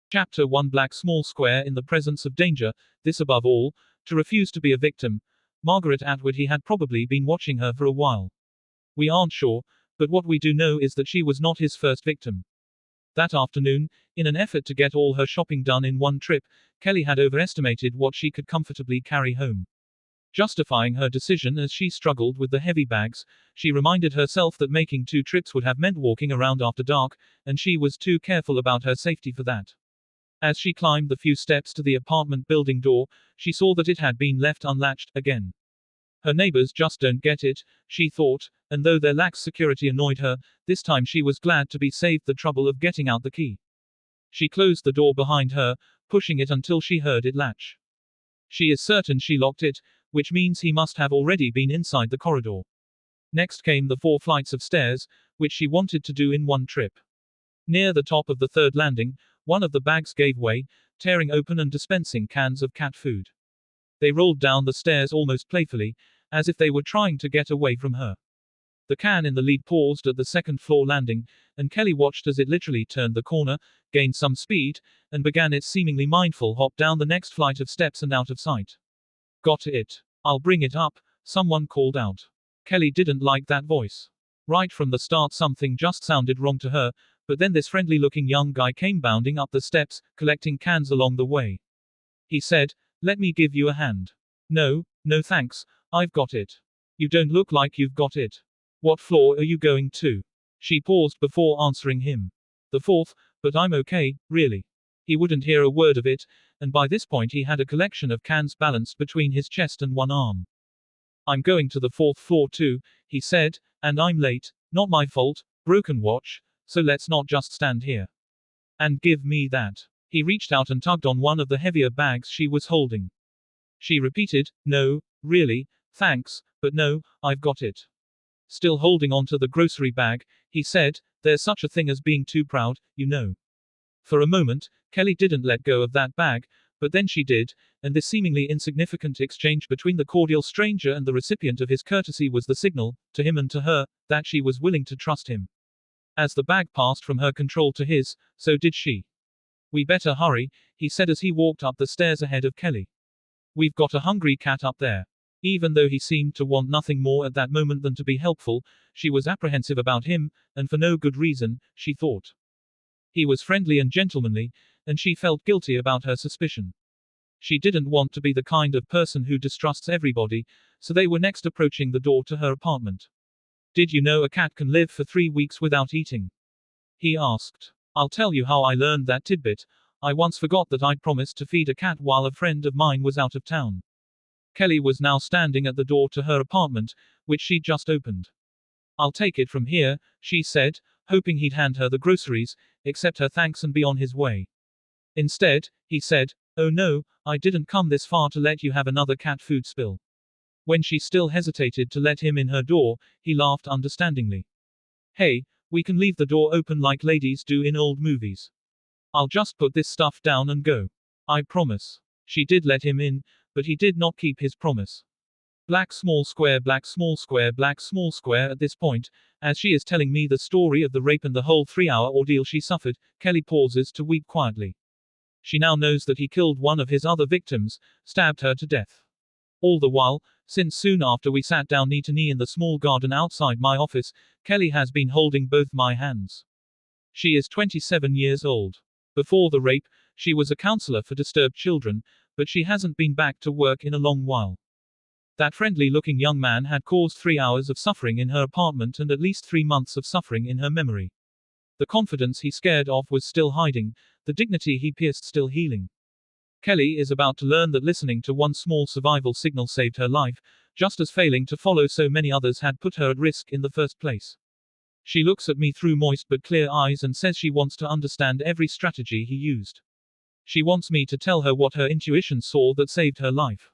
Chapter 1 Black Small Square in the presence of danger, this above all, to refuse to be a victim. Margaret Atwood. He had probably been watching her for a while. We aren't sure, but what we do know is that she was not his first victim. That afternoon, in an effort to get all her shopping done in one trip, Kelly had overestimated what she could comfortably carry home. Justifying her decision as she struggled with the heavy bags, she reminded herself that making 2 trips would have meant walking around after dark, and she was too careful about her safety for that. As she climbed the few steps to the apartment building door, she saw that it had been left unlatched, again. Her neighbors just don't get it, she thought, and though their lax security annoyed her, this time she was glad to be saved the trouble of getting out the key. She closed the door behind her, pushing it until she heard it latch. She is certain she locked it, which means he must have already been inside the corridor. Next came the 4 flights of stairs, which she wanted to do in one trip. Near the top of the 3rd landing, one of the bags gave way, tearing open and dispensing cans of cat food. They rolled down the stairs almost playfully, as if they were trying to get away from her. The can in the lead paused at the 2nd floor landing, and Kelly watched as it literally turned the corner, gained some speed, and began its seemingly mindful hop down the next flight of steps and out of sight. Got it. I'll bring it up, someone called out. Kelly didn't like that voice. Right from the start something just sounded wrong to her, but then this friendly-looking young guy came bounding up the steps, collecting cans along the way. He said, "Let me give you a hand." No thanks, I've got it. You don't look like you've got it. What floor are you going to? She paused before answering him. The 4th, but I'm okay, really. He wouldn't hear a word of it, and by this point he had a collection of cans balanced between his chest and one arm. I'm going to the 4th floor too, he said, and I'm late, not my fault, broken watch, so let's not just stand here. And give me that. He reached out and tugged on one of the heavier bags she was holding. She repeated, "No, really, thanks, but no, I've got it." Still holding onto the grocery bag, he said, "There's such a thing as being too proud, you know." For a moment, Kelly didn't let go of that bag, but then she did, and this seemingly insignificant exchange between the cordial stranger and the recipient of his courtesy was the signal, to him and to her, that she was willing to trust him. As the bag passed from her control to his, so did she. "We better hurry," he said as he walked up the stairs ahead of Kelly. "We've got a hungry cat up there." Even though he seemed to want nothing more at that moment than to be helpful, she was apprehensive about him, and for no good reason, she thought. He was friendly and gentlemanly, and she felt guilty about her suspicion. She didn't want to be the kind of person who distrusts everybody, so they were next approaching the door to her apartment. "Did you know a cat can live for 3 weeks without eating?" he asked. "I'll tell you how I learned that tidbit. I once forgot that I'd promised to feed a cat while a friend of mine was out of town." Kelly was now standing at the door to her apartment, which she'd just opened. "I'll take it from here," she said, hoping he'd hand her the groceries, accept her thanks and be on his way. Instead, he said, "Oh no, I didn't come this far to let you have another cat food spill." When she still hesitated to let him in her door, he laughed understandingly. "Hey, we can leave the door open like ladies do in old movies. I'll just put this stuff down and go. I promise." She did let him in, but he did not keep his promise. Black small square, black small square, black small square. At this point, as she is telling me the story of the rape and the whole 3-hour ordeal she suffered, Kelly pauses to weep quietly. She now knows that he killed one of his other victims, stabbed her to death. All the while, since soon after we sat down knee to knee in the small garden outside my office, Kelly has been holding both my hands. She is 27 years old. Before the rape, she was a counselor for disturbed children, but she hasn't been back to work in a long while. That friendly-looking young man had caused 3 hours of suffering in her apartment and at least 3 months of suffering in her memory. The confidence he scared off was still hiding, the dignity he pierced still healing. Kelly is about to learn that listening to one small survival signal saved her life, just as failing to follow so many others had put her at risk in the first place. She looks at me through moist but clear eyes and says she wants to understand every strategy he used. She wants me to tell her what her intuition saw that saved her life.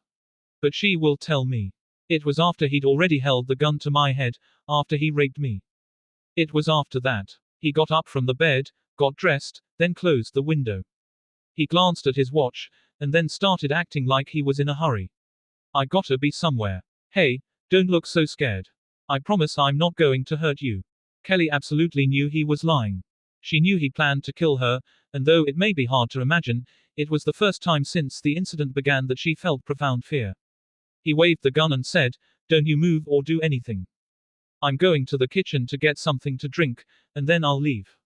But she will tell me. It was after he'd already held the gun to my head, after he raped me. It was after that. He got up from the bed, got dressed, then closed the window. He glanced at his watch, and then started acting like he was in a hurry. "I gotta be somewhere. Hey, don't look so scared. I promise I'm not going to hurt you." Kelly absolutely knew he was lying. She knew he planned to kill her, and though it may be hard to imagine, it was the first time since the incident began that she felt profound fear. He waved the gun and said, "Don't you move or do anything. I'm going to the kitchen to get something to drink, and then I'll leave.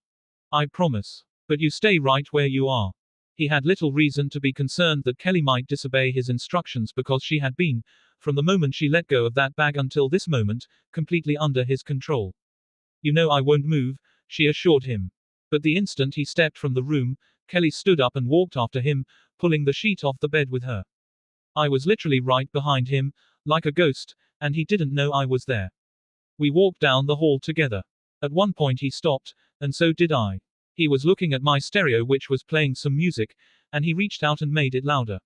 I promise. But you stay right where you are." He had little reason to be concerned that Kelly might disobey his instructions because she had been, from the moment she let go of that bag until this moment, completely under his control. "You know I won't move," she assured him. But the instant he stepped from the room, Kelly stood up and walked after him, pulling the sheet off the bed with her. I was literally right behind him, like a ghost, and he didn't know I was there. We walked down the hall together. At one point he stopped, and so did I. He was looking at my stereo which was playing some music, and he reached out and made it louder.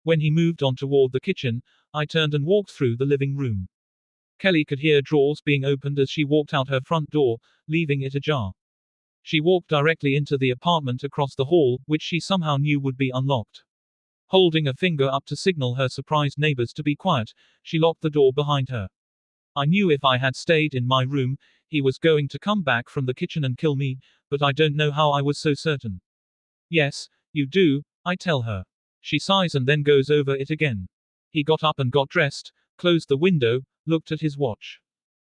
When he moved on toward the kitchen, I turned and walked through the living room. Kelly could hear drawers being opened as she walked out her front door, leaving it ajar. She walked directly into the apartment across the hall, which she somehow knew would be unlocked. Holding a finger up to signal her surprised neighbors to be quiet, she locked the door behind her. I knew if I had stayed in my room, he was going to come back from the kitchen and kill me, but I don't know how I was so certain. "Yes, you do," I tell her. She sighs and then goes over it again. He got up and got dressed, closed the window, looked at his watch.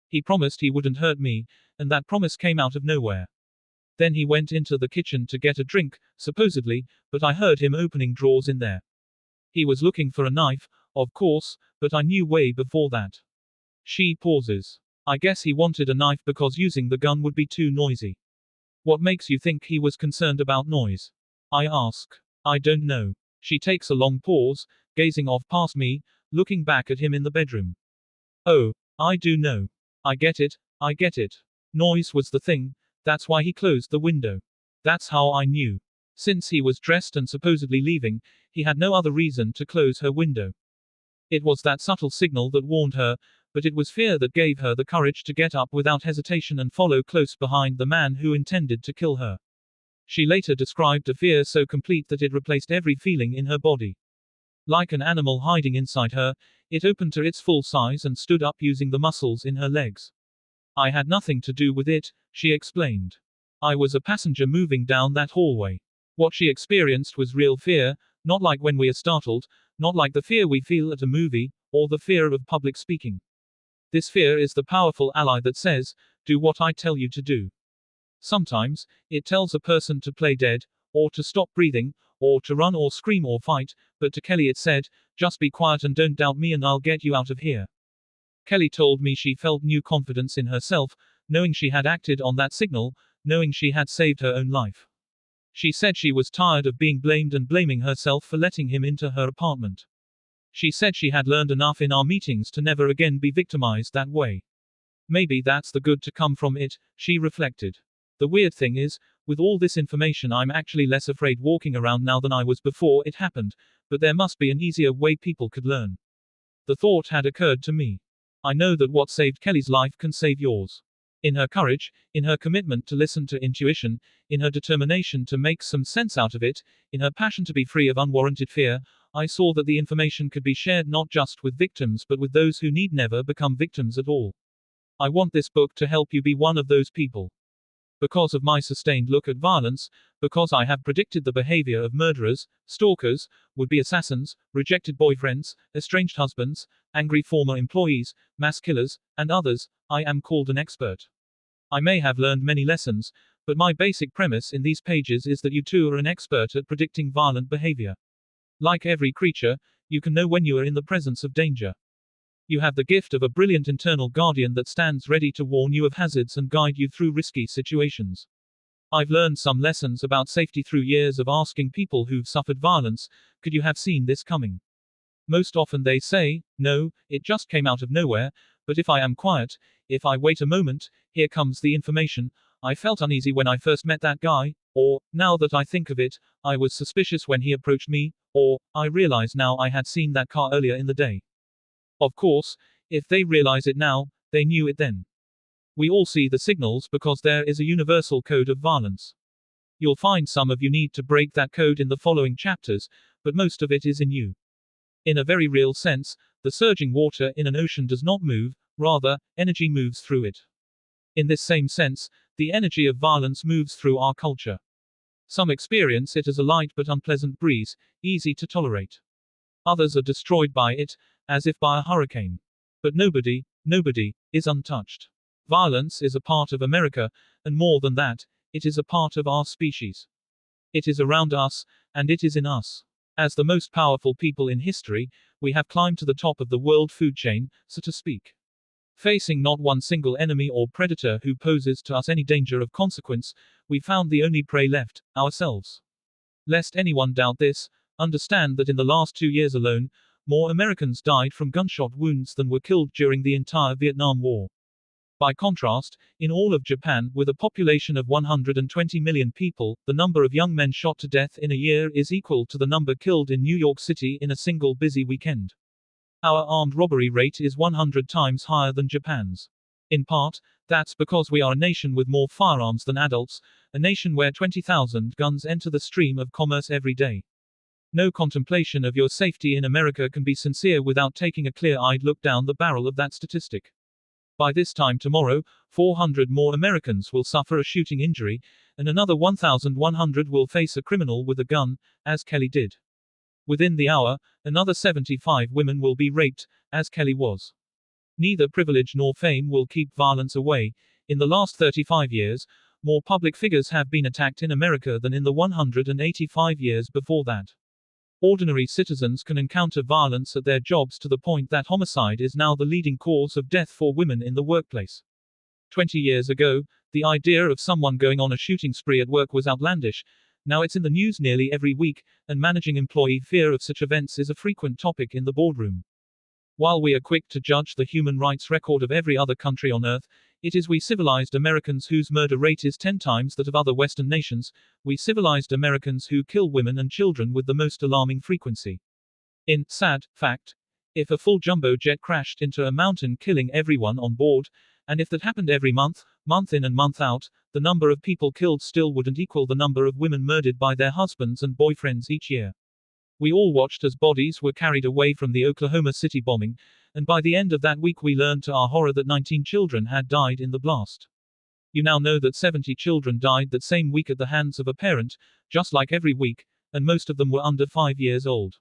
He promised he wouldn't hurt me, and that promise came out of nowhere. Then he went into the kitchen to get a drink, supposedly, but I heard him opening drawers in there. He was looking for a knife, of course, but I knew way before that. She pauses. I guess he wanted a knife because using the gun would be too noisy. "What makes you think he was concerned about noise?" I ask. "I don't know." She takes a long pause, gazing off past me, looking back at him in the bedroom. "Oh, I do know. I get it, I get it. Noise was the thing, that's why he closed the window. That's how I knew. Since he was dressed and supposedly leaving, he had no other reason to close her window. It was that subtle signal that warned her, but it was fear that gave her the courage to get up without hesitation and follow close behind the man who intended to kill her. She later described a fear so complete that it replaced every feeling in her body. Like an animal hiding inside her, it opened to its full size and stood up using the muscles in her legs. I had nothing to do with it, she explained. I was a passenger moving down that hallway. What she experienced was real fear, not like when we are startled, not like the fear we feel at a movie, or the fear of public speaking. This fear is the powerful ally that says, "Do what I tell you to do." Sometimes, it tells a person to play dead, or to stop breathing, or to run or scream or fight, but to Kelly it said, "Just be quiet and don't doubt me and I'll get you out of here." Kelly told me she felt new confidence in herself, knowing she had acted on that signal, knowing she had saved her own life. She said she was tired of being blamed and blaming herself for letting him into her apartment. She said she had learned enough in our meetings to never again be victimized that way. Maybe that's the good to come from it, she reflected. The weird thing is, with all this information I'm actually less afraid walking around now than I was before it happened, but there must be an easier way people could learn. The thought had occurred to me. I know that what saved Kelly's life can save yours. In her courage, in her commitment to listen to intuition, in her determination to make some sense out of it, in her passion to be free of unwarranted fear, I saw that the information could be shared not just with victims but with those who need never become victims at all. I want this book to help you be one of those people. Because of my sustained look at violence, because I have predicted the behavior of murderers, stalkers, would-be assassins, rejected boyfriends, estranged husbands, angry former employees, mass killers, and others, I am called an expert. I may have learned many lessons, but my basic premise in these pages is that you too are an expert at predicting violent behavior. Like every creature, you can know when you are in the presence of danger. You have the gift of a brilliant internal guardian that stands ready to warn you of hazards and guide you through risky situations. I've learned some lessons about safety through years of asking people who've suffered violence, could you have seen this coming? Most often they say, no, it just came out of nowhere, but if I am quiet, if I wait a moment, here comes the information. I felt uneasy when I first met that guy, or, now that I think of it, I was suspicious when he approached me, or, I realize now I had seen that car earlier in the day. Of course, if they realize it now, they knew it then. We all see the signals because there is a universal code of violence. You'll find some of you need to break that code in the following chapters, but most of it is in you. In a very real sense, the surging water in an ocean does not move, rather, energy moves through it. In this same sense, the energy of violence moves through our culture. Some experience it as a light but unpleasant breeze, easy to tolerate. Others are destroyed by it, as if by a hurricane. But nobody is untouched. Violence is a part of America, and more than that, it is a part of our species. It is around us, and it is in us. As the most powerful people in history, we have climbed to the top of the world food chain, so to speak. Facing not one single enemy or predator who poses to us any danger of consequence, we found the only prey left, ourselves. Lest anyone doubt this, understand that in the last 2 years alone, more Americans died from gunshot wounds than were killed during the entire Vietnam War. By contrast, in all of Japan, with a population of 120 million people, the number of young men shot to death in a year is equal to the number killed in New York City in a single busy weekend. Our armed robbery rate is 100 times higher than Japan's. In part, that's because we are a nation with more firearms than adults, a nation where 20,000 guns enter the stream of commerce every day. No contemplation of your safety in America can be sincere without taking a clear-eyed look down the barrel of that statistic. By this time tomorrow, 400 more Americans will suffer a shooting injury, and another 1,100 will face a criminal with a gun, as Kelly did. Within the hour, another 75 women will be raped, as Kelly was. Neither privilege nor fame will keep violence away. In the last 35 years, more public figures have been attacked in America than in the 185 years before that. Ordinary citizens can encounter violence at their jobs to the point that homicide is now the leading cause of death for women in the workplace. 20 years ago, the idea of someone going on a shooting spree at work was outlandish. Now it's in the news nearly every week, and managing employee fear of such events is a frequent topic in the boardroom. While we are quick to judge the human rights record of every other country on earth, it is we civilized Americans whose murder rate is 10 times that of other Western nations, we civilized Americans who kill women and children with the most alarming frequency. In sad fact, if a full jumbo jet crashed into a mountain killing everyone on board, and if that happened every month in and month out, the number of people killed still wouldn't equal the number of women murdered by their husbands and boyfriends each year. We all watched as bodies were carried away from the Oklahoma City bombing, and by the end of that week we learned to our horror that 19 children had died in the blast. You now know that 70 children died that same week at the hands of a parent, just like every week, and most of them were under 5 years old.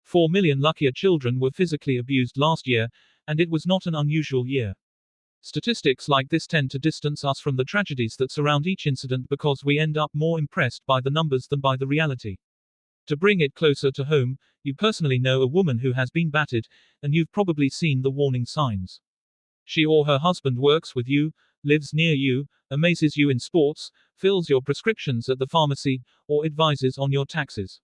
4 million luckier children were physically abused last year, and it was not an unusual year. Statistics like this tend to distance us from the tragedies that surround each incident because we end up more impressed by the numbers than by the reality. To bring it closer to home, you personally know a woman who has been battered, and you've probably seen the warning signs. She or her husband works with you, lives near you, amazes you in sports, fills your prescriptions at the pharmacy, or advises on your taxes.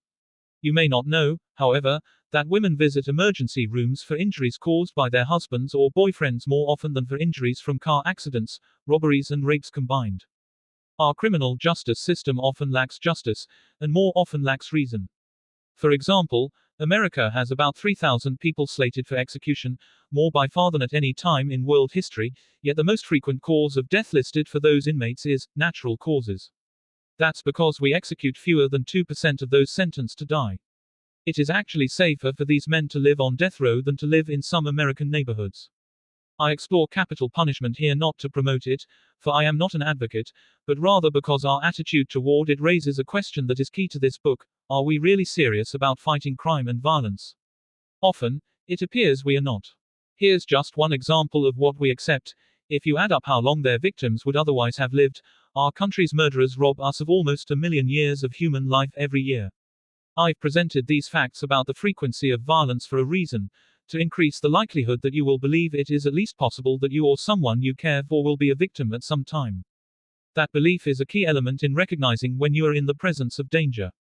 You may not know, however, that women visit emergency rooms for injuries caused by their husbands or boyfriends more often than for injuries from car accidents, robberies, and rapes combined. Our criminal justice system often lacks justice, and more often lacks reason. For example, America has about 3,000 people slated for execution, more by far than at any time in world history, yet the most frequent cause of death listed for those inmates is natural causes. That's because we execute fewer than 2% of those sentenced to die. It is actually safer for these men to live on death row than to live in some American neighborhoods. I explore capital punishment here not to promote it, for I am not an advocate, but rather because our attitude toward it raises a question that is key to this book: are we really serious about fighting crime and violence? Often, it appears we are not. Here's just one example of what we accept. If you add up how long their victims would otherwise have lived, our country's murderers rob us of almost 1 million years of human life every year. I've presented these facts about the frequency of violence for a reason: to increase the likelihood that you will believe it is at least possible that you or someone you care for will be a victim at some time. That belief is a key element in recognizing when you are in the presence of danger.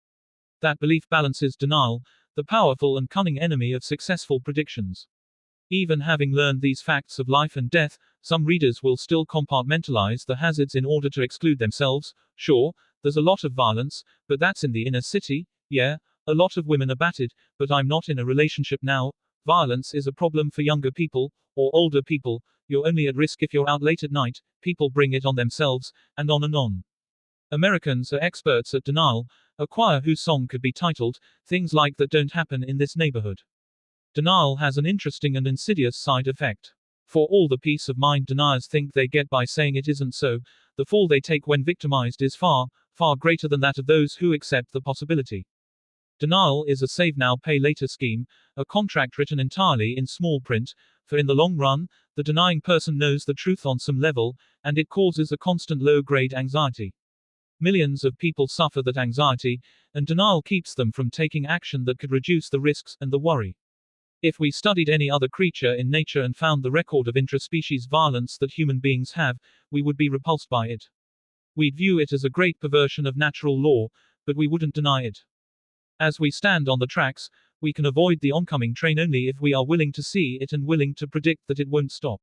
That belief balances denial, the powerful and cunning enemy of successful predictions. Even having learned these facts of life and death, some readers will still compartmentalize the hazards in order to exclude themselves. Sure, there's a lot of violence, but that's in the inner city. Yeah, a lot of women are battered, but I'm not in a relationship now. Violence is a problem for younger people, or older people. You're only at risk if you're out late at night. People bring it on themselves, and on and on. Americans are experts at denial, a choir whose song could be titled, "Things Like That Don't Happen in This Neighborhood." Denial has an interesting and insidious side effect. For all the peace of mind deniers think they get by saying it isn't so, the fall they take when victimized is far, far greater than that of those who accept the possibility. Denial is a save now pay later scheme, a contract written entirely in small print, for in the long run, the denying person knows the truth on some level, and it causes a constant low-grade anxiety. Millions of people suffer that anxiety, and denial keeps them from taking action that could reduce the risks and the worry. If we studied any other creature in nature and found the record of intraspecies violence that human beings have, we would be repulsed by it. We'd view it as a great perversion of natural law, but we wouldn't deny it. As we stand on the tracks, we can avoid the oncoming train only if we are willing to see it and willing to predict that it won't stop.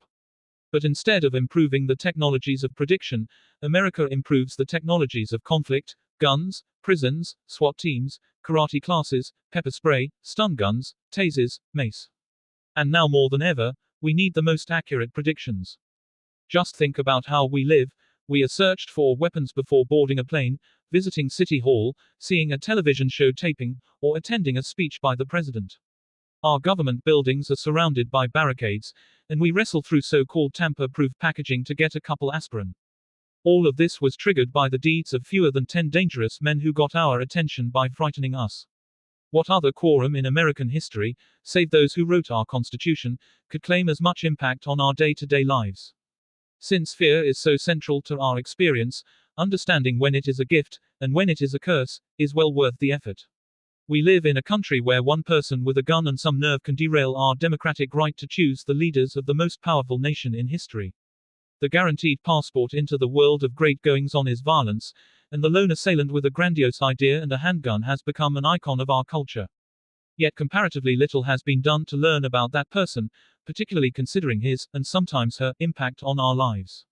But instead of improving the technologies of prediction, America improves the technologies of conflict, guns, prisons, SWAT teams, karate classes, pepper spray, stun guns, tasers, mace. And now more than ever, we need the most accurate predictions. Just think about how we live. We are searched for weapons before boarding a plane, visiting City Hall, seeing a television show taping, or attending a speech by the president. Our government buildings are surrounded by barricades, and we wrestle through so-called tamper-proof packaging to get a couple aspirin. All of this was triggered by the deeds of fewer than 10 dangerous men who got our attention by frightening us. What other quorum in American history, save those who wrote our Constitution, could claim as much impact on our day-to-day lives? Since fear is so central to our experience, understanding when it is a gift, and when it is a curse, is well worth the effort. We live in a country where one person with a gun and some nerve can derail our democratic right to choose the leaders of the most powerful nation in history. The guaranteed passport into the world of great goings-on is violence, and the lone assailant with a grandiose idea and a handgun has become an icon of our culture. Yet comparatively little has been done to learn about that person, particularly considering his, and sometimes her, impact on our lives.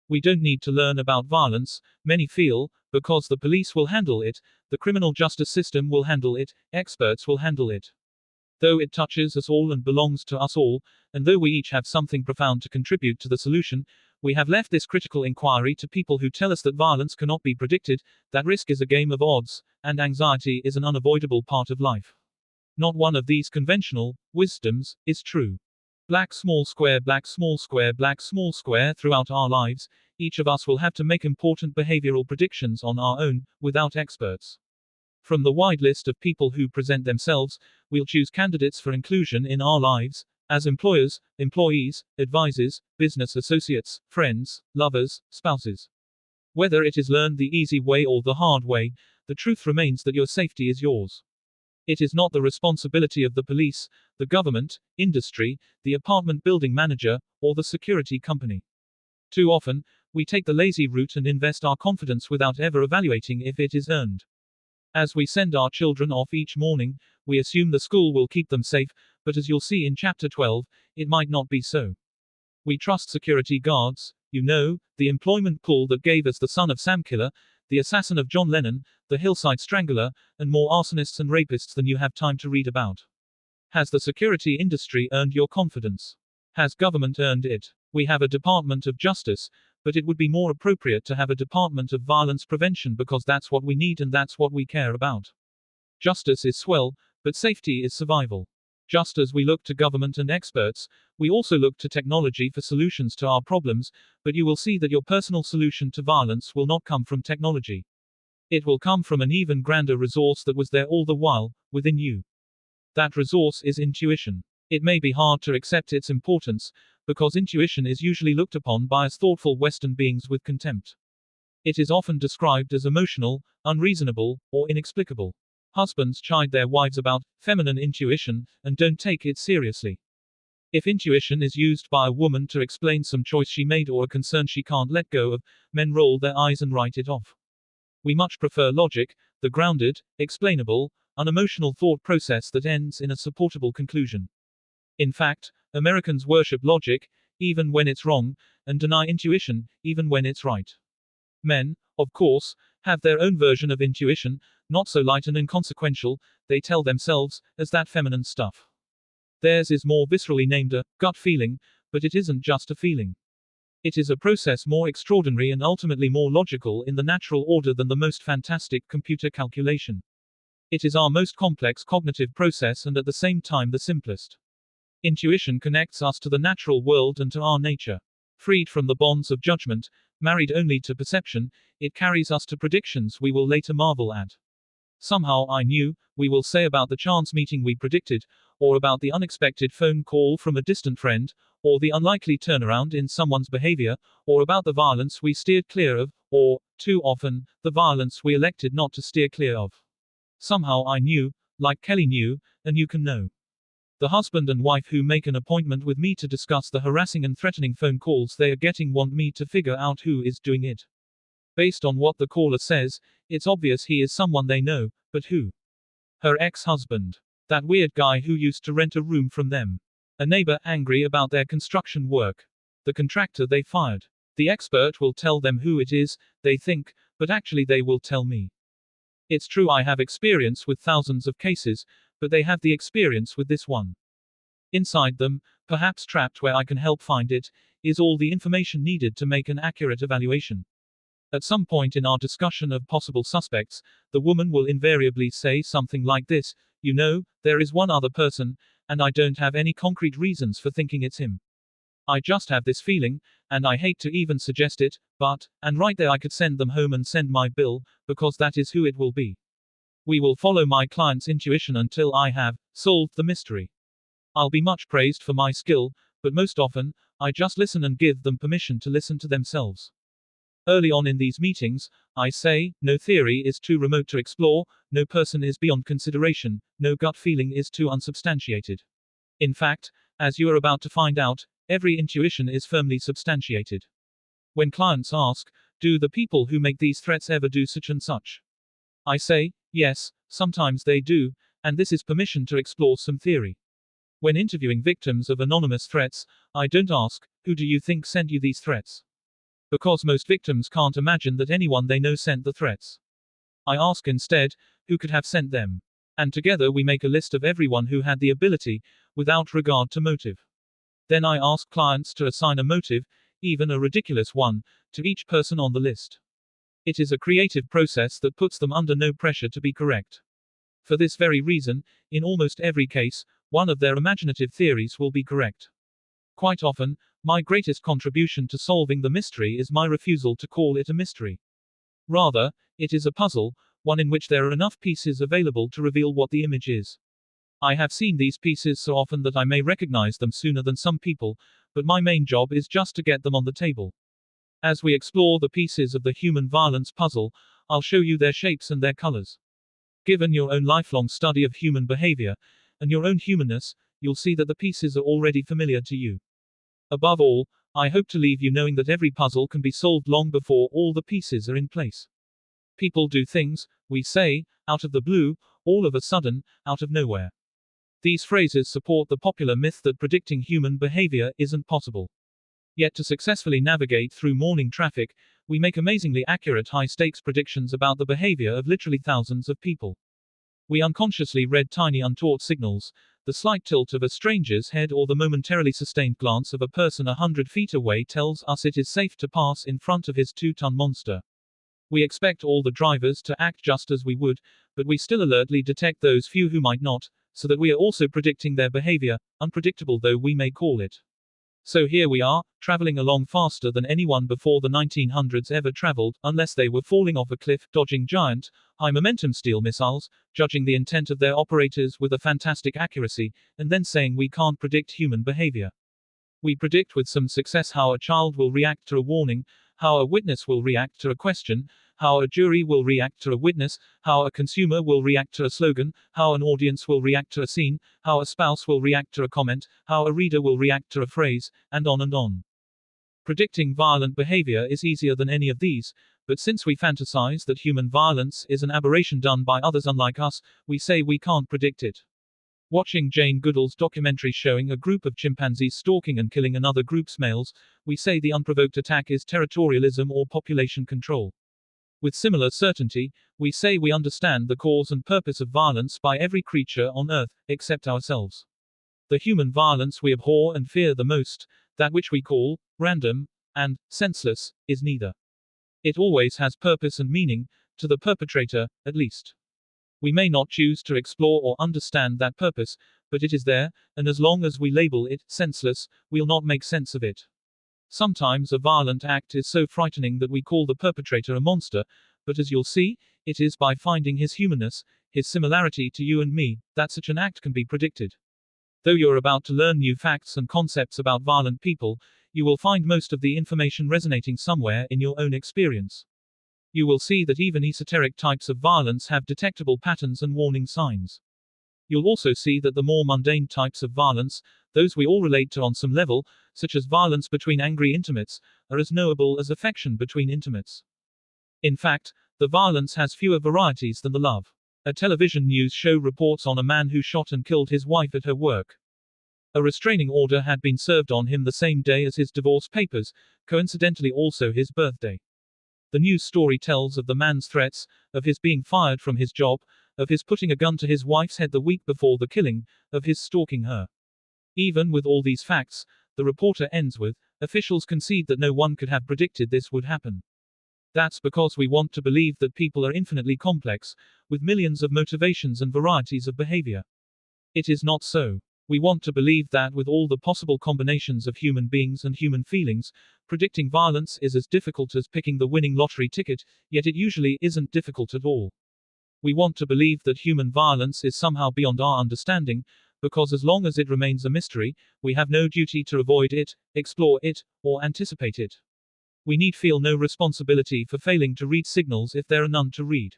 We don't need to learn about violence, many feel, because the police will handle it, the criminal justice system will handle it, experts will handle it. Though it touches us all and belongs to us all, and though we each have something profound to contribute to the solution, we have left this critical inquiry to people who tell us that violence cannot be predicted, that risk is a game of odds, and anxiety is an unavoidable part of life. Not one of these conventional wisdoms is true. Black small square, black small square, black small square. Throughout our lives, each of us will have to make important behavioral predictions on our own, without experts. From the wide list of people who present themselves, we'll choose candidates for inclusion in our lives, as employers, employees, advisors, business associates, friends, lovers, spouses. Whether it is learned the easy way or the hard way, the truth remains that your safety is yours. It is not the responsibility of the police, the government, industry, the apartment building manager, or the security company. Too often, we take the lazy route and invest our confidence without ever evaluating if it is earned. As we send our children off each morning, we assume the school will keep them safe, but as you'll see in Chapter 12, it might not be so. We trust security guards, the employment pool that gave us the son of Sam Killer, the assassin of John Lennon, the Hillside Strangler, and more arsonists and rapists than you have time to read about. Has the security industry earned your confidence? Has government earned it? We have a Department of Justice, but it would be more appropriate to have a Department of Violence Prevention because that's what we need and that's what we care about. Justice is swell, but safety is survival. Just as we look to government and experts, we also look to technology for solutions to our problems, but you will see that your personal solution to violence will not come from technology. It will come from an even grander resource that was there all the while, within you. That resource is intuition. It may be hard to accept its importance, because intuition is usually looked upon by us thoughtful Western beings with contempt. It is often described as emotional, unreasonable, or inexplicable. Husbands chide their wives about feminine intuition, and don't take it seriously. If intuition is used by a woman to explain some choice she made or a concern she can't let go of, men roll their eyes and write it off. We much prefer logic, the grounded, explainable, unemotional thought process that ends in a supportable conclusion. In fact, Americans worship logic, even when it's wrong, and deny intuition, even when it's right. Men, of course, have their own version of intuition, not so light and inconsequential, they tell themselves, as that feminine stuff. Theirs is more viscerally named a gut feeling, but it isn't just a feeling. It is a process more extraordinary and ultimately more logical in the natural order than the most fantastic computer calculation. It is our most complex cognitive process and at the same time the simplest. Intuition connects us to the natural world and to our nature. Freed from the bonds of judgment, married only to perception, it carries us to predictions we will later marvel at. Somehow I knew, we will say about the chance meeting we predicted, or about the unexpected phone call from a distant friend, or the unlikely turnaround in someone's behavior, or about the violence we steered clear of, or, too often, the violence we elected not to steer clear of. Somehow I knew, like Kelly knew, and you can know. The husband and wife who make an appointment with me to discuss the harassing and threatening phone calls they are getting want me to figure out who is doing it. Based on what the caller says, it's obvious he is someone they know, but who? Her ex-husband. That weird guy who used to rent a room from them. A neighbor angry about their construction work. The contractor they fired. The expert will tell them who it is, they think, but actually they will tell me. It's true I have experience with thousands of cases, but they have the experience with this one. Inside them, perhaps trapped where I can help find it, is all the information needed to make an accurate evaluation. At some point in our discussion of possible suspects, the woman will invariably say something like this, you know, there is one other person, and I don't have any concrete reasons for thinking it's him. I just have this feeling, and I hate to even suggest it, but, and right there I could send them home and send my bill, because that is who it will be. We will follow my client's intuition until I have solved the mystery. I'll be much praised for my skill, but most often, I just listen and give them permission to listen to themselves. Early on in these meetings, I say, no theory is too remote to explore, no person is beyond consideration, no gut feeling is too unsubstantiated. In fact, as you are about to find out, every intuition is firmly substantiated. When clients ask, do the people who make these threats ever do such and such? I say, yes, sometimes they do, and this is permission to explore some theory. When interviewing victims of anonymous threats, I don't ask, who do you think sent you these threats? Because most victims can't imagine that anyone they know sent the threats. I ask instead, who could have sent them? And together we make a list of everyone who had the ability, without regard to motive. Then I ask clients to assign a motive, even a ridiculous one, to each person on the list. It is a creative process that puts them under no pressure to be correct. For this very reason, in almost every case, one of their imaginative theories will be correct. Quite often, my greatest contribution to solving the mystery is my refusal to call it a mystery. Rather, it is a puzzle, one in which there are enough pieces available to reveal what the image is. I have seen these pieces so often that I may recognize them sooner than some people, but my main job is just to get them on the table. As we explore the pieces of the human violence puzzle, I'll show you their shapes and their colors. Given your own lifelong study of human behavior, and your own humanness, you'll see that the pieces are already familiar to you. Above all, I hope to leave you knowing that every puzzle can be solved long before all the pieces are in place. People do things, we say, out of the blue, all of a sudden, out of nowhere. These phrases support the popular myth that predicting human behavior isn't possible. Yet to successfully navigate through morning traffic, we make amazingly accurate high-stakes predictions about the behavior of literally thousands of people. We unconsciously read tiny untaught signals, the slight tilt of a stranger's head or the momentarily sustained glance of a person 100 feet away tells us it is safe to pass in front of his 2-ton monster. We expect all the drivers to act just as we would, but we still alertly detect those few who might not, so that we are also predicting their behavior, unpredictable though we may call it. So here we are, traveling along faster than anyone before the 1900s ever traveled, unless they were falling off a cliff, dodging giant, high-momentum steel missiles, judging the intent of their operators with a fantastic accuracy, and then saying we can't predict human behavior. We predict with some success how a child will react to a warning, how a witness will react to a question, how a jury will react to a witness, how a consumer will react to a slogan, how an audience will react to a scene, how a spouse will react to a comment, how a reader will react to a phrase, and on and on. Predicting violent behavior is easier than any of these, but since we fantasize that human violence is an aberration done by others unlike us, we say we can't predict it. Watching Jane Goodall's documentary showing a group of chimpanzees stalking and killing another group's males, we say the unprovoked attack is territorialism or population control. With similar certainty, we say we understand the cause and purpose of violence by every creature on Earth, except ourselves. The human violence we abhor and fear the most, that which we call random and senseless, is neither. It always has purpose and meaning, to the perpetrator, at least. We may not choose to explore or understand that purpose, But it is there, and as long as we label it senseless, we'll not make sense of it. Sometimes a violent act is so frightening that we call the perpetrator a monster, but as you'll see, it is by finding his humanness, his similarity to you and me, that such an act can be predicted. Though you're about to learn new facts and concepts about violent people, you will find most of the information resonating somewhere in your own experience. You will see that even esoteric types of violence have detectable patterns and warning signs. You'll also see that the more mundane types of violence, those we all relate to on some level, such as violence between angry intimates, are as knowable as affection between intimates. In fact, the violence has fewer varieties than the love. A television news show reports on a man who shot and killed his wife at her work. A restraining order had been served on him the same day as his divorce papers, coincidentally also his birthday. The news story tells of the man's threats, of his being fired from his job, of his putting a gun to his wife's head the week before the killing, of his stalking her. Even with all these facts, the reporter ends with, officials concede that no one could have predicted this would happen. That's because we want to believe that people are infinitely complex, with millions of motivations and varieties of behavior. It is not so. We want to believe that with all the possible combinations of human beings and human feelings, predicting violence is as difficult as picking the winning lottery ticket, yet it usually isn't difficult at all. We want to believe that human violence is somehow beyond our understanding, because as long as it remains a mystery, we have no duty to avoid it, explore it, or anticipate it. We need feel no responsibility for failing to read signals if there are none to read.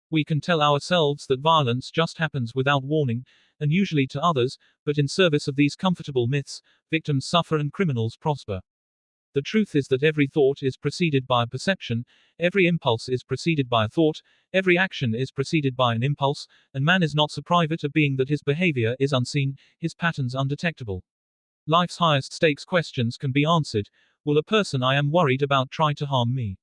We can tell ourselves that violence just happens without warning, and usually to others, but in service of these comfortable myths, victims suffer and criminals prosper. The truth is that every thought is preceded by a perception, every impulse is preceded by a thought, every action is preceded by an impulse, and man is not so private a being that his behavior is unseen, his patterns undetectable. Life's highest stakes questions can be answered. Will a person I am worried about try to harm me?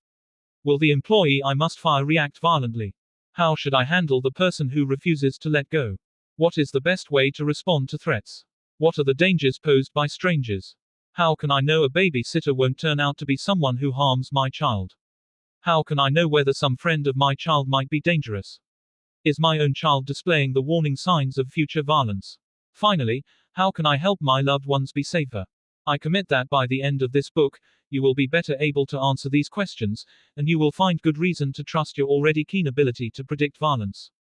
Will the employee I must fire react violently? How should I handle the person who refuses to let go? What is the best way to respond to threats? What are the dangers posed by strangers? How can I know a babysitter won't turn out to be someone who harms my child? How can I know whether some friend of my child might be dangerous? Is my own child displaying the warning signs of future violence? Finally, how can I help my loved ones be safer? I commit that by the end of this book, you will be better able to answer these questions, and you will find good reason to trust your already keen ability to predict violence.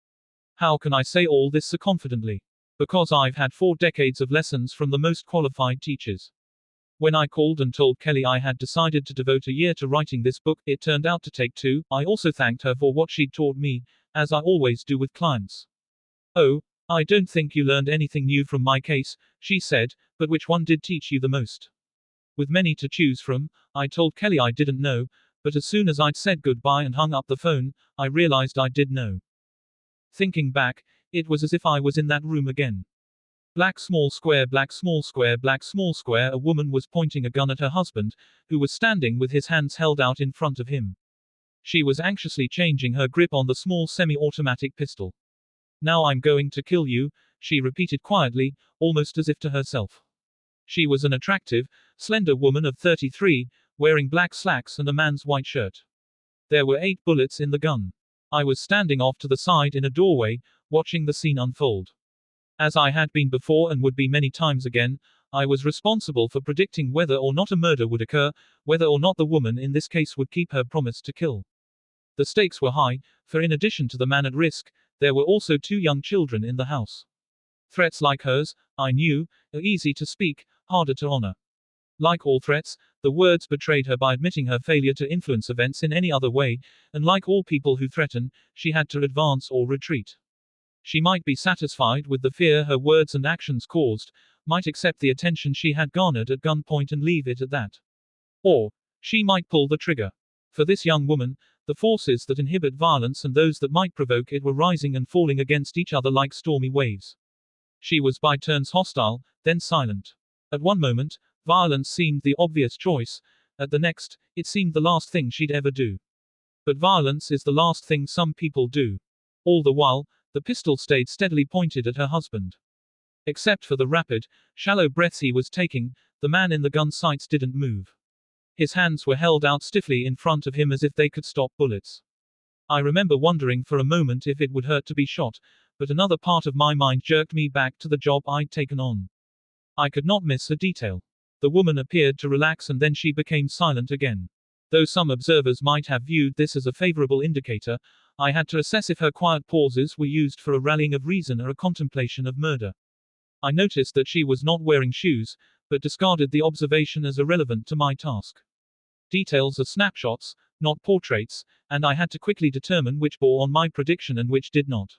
How can I say all this so confidently? Because I've had 4 decades of lessons from the most qualified teachers. When I called and told Kelly I had decided to devote a year to writing this book, it turned out to take 2. I also thanked her for what she'd taught me, as I always do with clients. Oh, I don't think you learned anything new from my case, she said, but which one did teach you the most? With many to choose from, I told Kelly I didn't know, but as soon as I'd said goodbye and hung up the phone, I realized I did know. Thinking back, it was as if I was in that room again. Black small square, black small square, black small square. A woman was pointing a gun at her husband, who was standing with his hands held out in front of him. She was anxiously changing her grip on the small semi-automatic pistol. Now I'm going to kill you, she repeated quietly, almost as if to herself. She was an attractive, slender woman of 33, wearing black slacks and a man's white shirt. There were 8 bullets in the gun. I was standing off to the side in a doorway, watching the scene unfold. As I had been before and would be many times again, I was responsible for predicting whether or not a murder would occur, whether or not the woman in this case would keep her promise to kill. The stakes were high, for in addition to the man at risk, there were also 2 young children in the house. Threats like hers, I knew, are easy to speak, harder to honor. Like all threats, the words betrayed her by admitting her failure to influence events in any other way, and like all people who threaten, she had to advance or retreat. She might be satisfied with the fear her words and actions caused, might accept the attention she had garnered at gunpoint and leave it at that. Or, she might pull the trigger. For this young woman, the forces that inhibit violence and those that might provoke it were rising and falling against each other like stormy waves. She was by turns hostile, then silent. At one moment, violence seemed the obvious choice, at the next, it seemed the last thing she'd ever do. But violence is the last thing some people do. All the while, the pistol stayed steadily pointed at her husband. Except for the rapid, shallow breaths he was taking, the man in the gun sights didn't move. His hands were held out stiffly in front of him as if they could stop bullets. I remember wondering for a moment if it would hurt to be shot, but another part of my mind jerked me back to the job I'd taken on. I could not miss a detail. The woman appeared to relax and then she became silent again. Though some observers might have viewed this as a favorable indicator, I had to assess if her quiet pauses were used for a rallying of reason or a contemplation of murder. I noticed that she was not wearing shoes, but discarded the observation as irrelevant to my task. Details are snapshots, not portraits, and I had to quickly determine which bore on my prediction and which did not.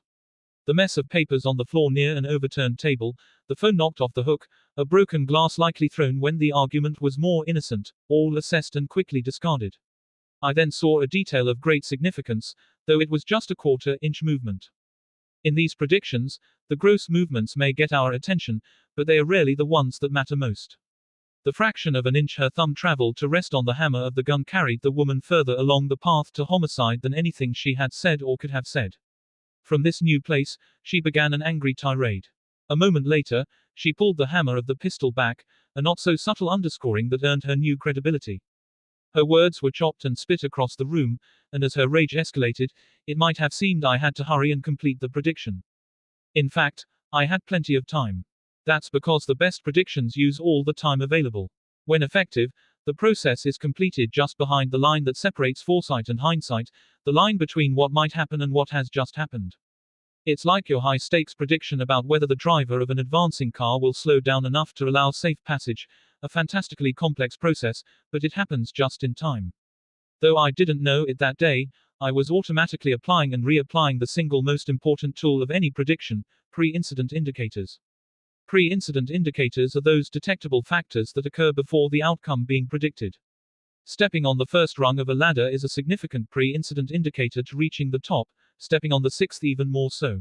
The mess of papers on the floor near an overturned table, the phone knocked off the hook, a broken glass likely thrown when the argument was more innocent, all assessed and quickly discarded. I then saw a detail of great significance, though it was just a quarter-inch movement. In these predictions, the gross movements may get our attention, but they are rarely the ones that matter most. The fraction of an inch her thumb traveled to rest on the hammer of the gun carried the woman further along the path to homicide than anything she had said or could have said. From this new place, she began an angry tirade. A moment later, she pulled the hammer of the pistol back, a not so subtle underscoring that earned her new credibility. Her words were chopped and spit across the room, and as her rage escalated, it might have seemed I had to hurry and complete the prediction. In fact, I had plenty of time. That's because the best predictions use all the time available. When effective, the process is completed just behind the line that separates foresight and hindsight, the line between what might happen and what has just happened. It's like your high-stakes prediction about whether the driver of an advancing car will slow down enough to allow safe passage, a fantastically complex process, but it happens just in time. Though I didn't know it that day, I was automatically applying and reapplying the single most important tool of any prediction, pre-incident indicators. Pre-incident indicators are those detectable factors that occur before the outcome being predicted. Stepping on the first rung of a ladder is a significant pre-incident indicator to reaching the top, stepping on the sixth even more so.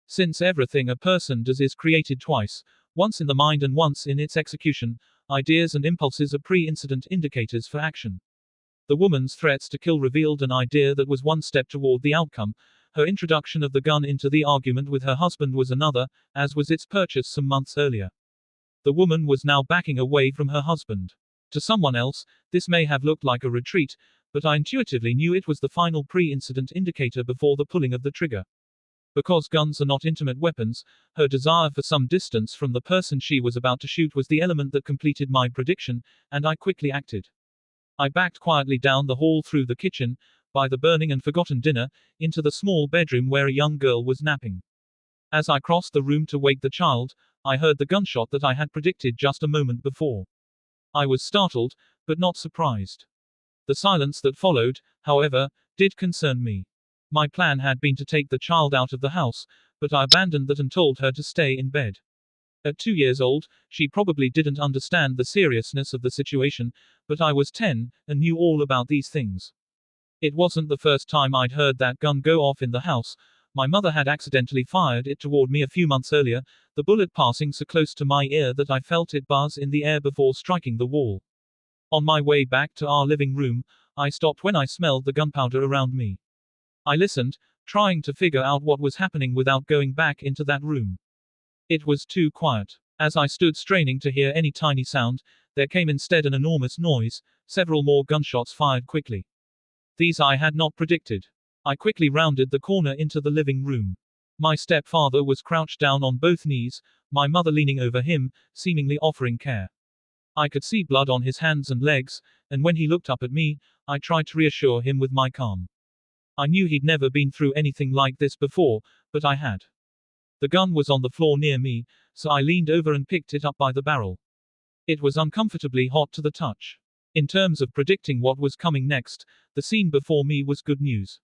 Since everything a person does is created twice, once in the mind and once in its execution, ideas and impulses are pre-incident indicators for action. The woman's threats to kill revealed an idea that was one step toward the outcome. Her introduction of the gun into the argument with her husband was another, as was its purchase some months earlier. The woman was now backing away from her husband. To someone else, this may have looked like a retreat, but I intuitively knew it was the final pre-incident indicator before the pulling of the trigger. Because guns are not intimate weapons, her desire for some distance from the person she was about to shoot was the element that completed my prediction, and I quickly acted. I backed quietly down the hall through the kitchen, by the burning and forgotten dinner, into the small bedroom where a young girl was napping. As I crossed the room to wake the child, I heard the gunshot that I had predicted just a moment before. I was startled, but not surprised. The silence that followed, however, did concern me. My plan had been to take the child out of the house, but I abandoned that and told her to stay in bed. At 2 years old, she probably didn't understand the seriousness of the situation, but I was 10, and knew all about these things. It wasn't the first time I'd heard that gun go off in the house. My mother had accidentally fired it toward me a few months earlier, the bullet passing so close to my ear that I felt it buzz in the air before striking the wall. On my way back to our living room, I stopped when I smelled the gunpowder around me. I listened, trying to figure out what was happening without going back into that room. It was too quiet. As I stood straining to hear any tiny sound, there came instead an enormous noise, several more gunshots fired quickly. These I had not predicted. I quickly rounded the corner into the living room. My stepfather was crouched down on both knees, my mother leaning over him, seemingly offering care. I could see blood on his hands and legs, and when he looked up at me, I tried to reassure him with my calm. I knew he'd never been through anything like this before, but I had. The gun was on the floor near me, so I leaned over and picked it up by the barrel. It was uncomfortably hot to the touch. In terms of predicting what was coming next, the scene before me was good news.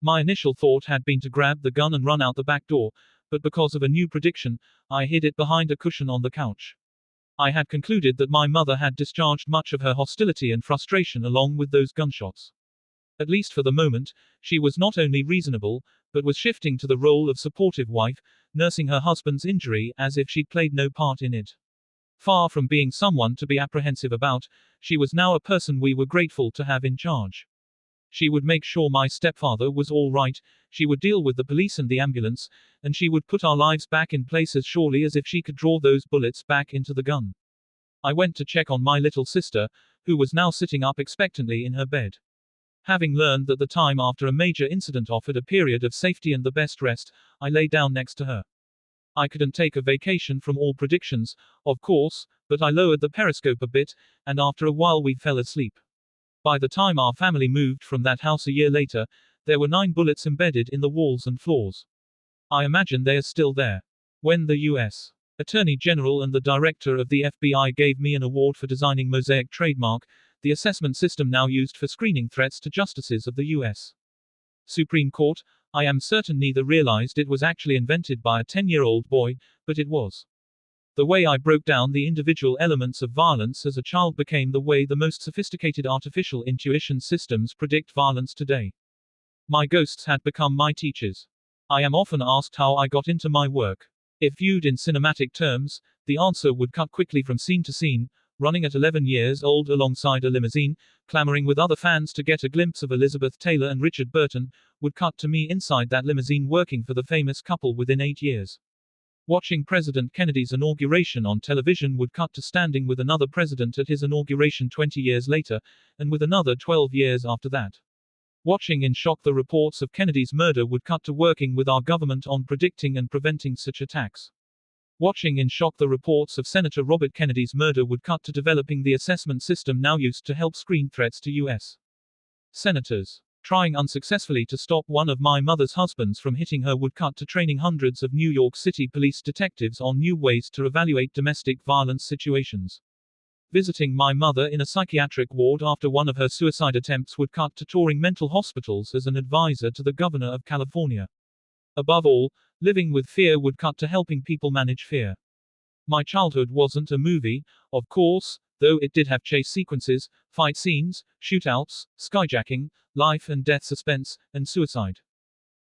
My initial thought had been to grab the gun and run out the back door, but because of a new prediction, I hid it behind a cushion on the couch. I had concluded that my mother had discharged much of her hostility and frustration along with those gunshots. At least for the moment, she was not only reasonable, but was shifting to the role of supportive wife, nursing her husband's injury as if she'd played no part in it. Far from being someone to be apprehensive about, she was now a person we were grateful to have in charge. She would make sure my stepfather was all right, she would deal with the police and the ambulance, and she would put our lives back in place as surely as if she could draw those bullets back into the gun. I went to check on my little sister, who was now sitting up expectantly in her bed. Having learned that the time after a major incident offered a period of safety and the best rest, I lay down next to her. I couldn't take a vacation from all predictions, of course, but I lowered the periscope a bit, and after a while we fell asleep. By the time our family moved from that house a year later, there were 9 bullets embedded in the walls and floors. I imagine they are still there. When the U.S. Attorney General and the Director of the FBI gave me an award for designing Mosaic trademark, the assessment system now used for screening threats to justices of the U.S. Supreme Court, I am certain neither realized it was actually invented by a 10-year-old boy, but it was. The way I broke down the individual elements of violence as a child became the way the most sophisticated artificial intuition systems predict violence today. My ghosts had become my teachers. I am often asked how I got into my work. If viewed in cinematic terms, the answer would cut quickly from scene to scene, running at 11 years old alongside a limousine, clamoring with other fans to get a glimpse of Elizabeth Taylor and Richard Burton, would cut to me inside that limousine working for the famous couple within 8 years. Watching President Kennedy's inauguration on television would cut to standing with another president at his inauguration 20 years later, and with another 12 years after that. Watching in shock the reports of Kennedy's murder would cut to working with our government on predicting and preventing such attacks. Watching in shock the reports of Senator Robert Kennedy's murder would cut to developing the assessment system now used to help screen threats to U.S. senators. Trying unsuccessfully to stop one of my mother's husbands from hitting her would cut to training hundreds of New York City police detectives on new ways to evaluate domestic violence situations. Visiting my mother in a psychiatric ward after one of her suicide attempts would cut to touring mental hospitals as an advisor to the governor of California. Above all, living with fear would cut to helping people manage fear. My childhood wasn't a movie, of course, though it did have chase sequences, fight scenes, shootouts, skyjacking, life and death suspense, and suicide.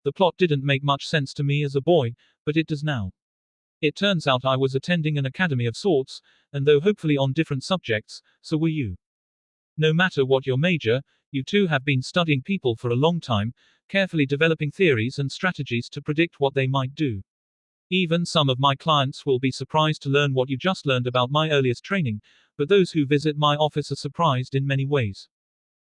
The plot didn't make much sense to me as a boy, but it does now. It turns out I was attending an academy of sorts, and though hopefully on different subjects, so were you. No matter what your major, you too have been studying people for a long time, carefully developing theories and strategies to predict what they might do. Even some of my clients will be surprised to learn what you just learned about my earliest training, but those who visit my office are surprised in many ways.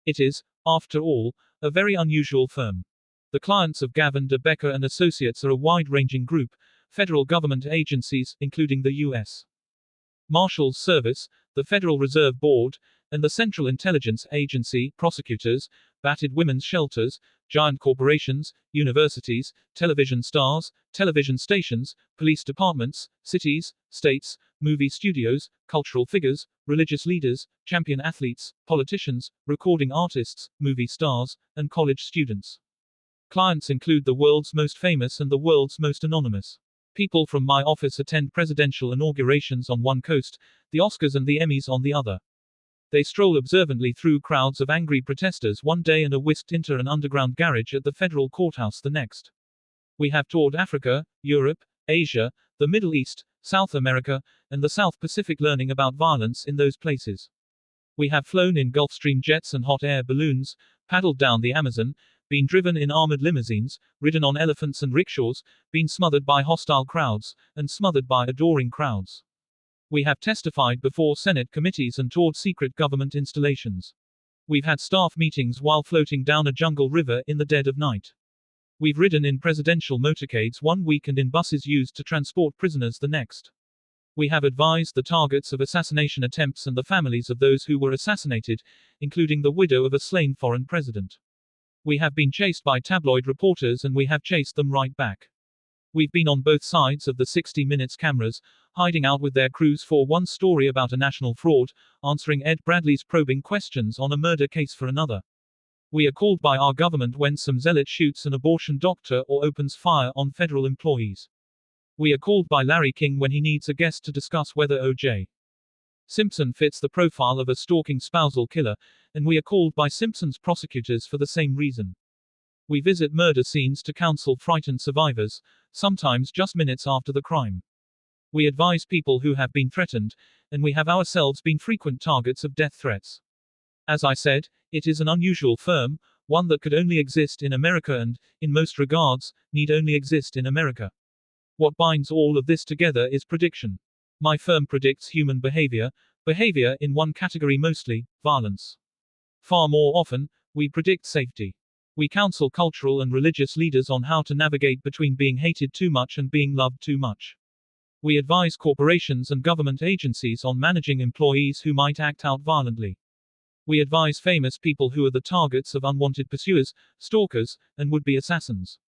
It is, after all, a very unusual firm. The clients of Gavin de Becker and Associates are a wide-ranging group, federal government agencies, including the U.S. Marshals Service, the Federal Reserve Board, and the Central Intelligence Agency, prosecutors, battered women's shelters, giant corporations, universities, television stars, television stations, police departments, cities, states, movie studios, cultural figures, religious leaders, champion athletes, politicians, recording artists, movie stars, and college students. Clients include the world's most famous and the world's most anonymous. People from my office attend presidential inaugurations on one coast, the Oscars and the Emmys on the other. They stroll observantly through crowds of angry protesters one day and are whisked into an underground garage at the federal courthouse the next. We have toured Africa, Europe, Asia, the Middle East, South America, and the South Pacific learning about violence in those places. We have flown in Gulfstream jets and hot air balloons, paddled down the Amazon, been driven in armored limousines, ridden on elephants and rickshaws, been smothered by hostile crowds, and smothered by adoring crowds. We have testified before Senate committees and toured secret government installations. We've had staff meetings while floating down a jungle river in the dead of night. We've ridden in presidential motorcades one week and in buses used to transport prisoners the next. We have advised the targets of assassination attempts and the families of those who were assassinated, including the widow of a slain foreign president. We have been chased by tabloid reporters and we have chased them right back. We've been on both sides of the 60 Minutes cameras, hiding out with their crews for one story about a national fraud, answering Ed Bradley's probing questions on a murder case for another. We are called by our government when some zealot shoots an abortion doctor or opens fire on federal employees. We are called by Larry King when he needs a guest to discuss whether O.J. Simpson fits the profile of a stalking spousal killer, and we are called by Simpson's prosecutors for the same reason. We visit murder scenes to counsel frightened survivors, sometimes just minutes after the crime. We advise people who have been threatened, and we have ourselves been frequent targets of death threats. As I said, it is an unusual firm, one that could only exist in America and, in most regards, need only exist in America. What binds all of this together is prediction. My firm predicts human behavior in one category mostly, violence. Far more often, We predict safety. We counsel cultural and religious leaders on how to navigate between being hated too much and being loved too much. We advise corporations and government agencies on managing employees who might act out violently. We advise famous people who are the targets of unwanted pursuers, stalkers, and would-be assassins.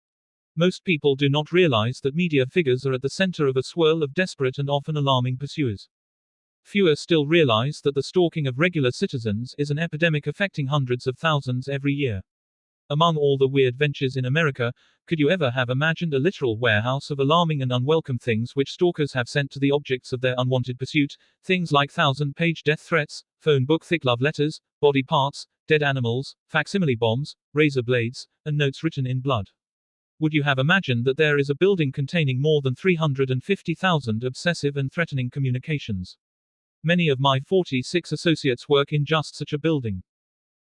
Most people do not realize that media figures are at the center of a swirl of desperate and often alarming pursuers. Fewer still realize that the stalking of regular citizens is an epidemic affecting hundreds of thousands every year. Among all the weird ventures in America, could you ever have imagined a literal warehouse of alarming and unwelcome things which stalkers have sent to the objects of their unwanted pursuit? Things like 1,000-page death threats, phone book-thick love letters, body parts, dead animals, facsimile bombs, razor blades, and notes written in blood. Would you have imagined that there is a building containing more than 350,000 obsessive and threatening communications? Many of my 46 associates work in just such a building.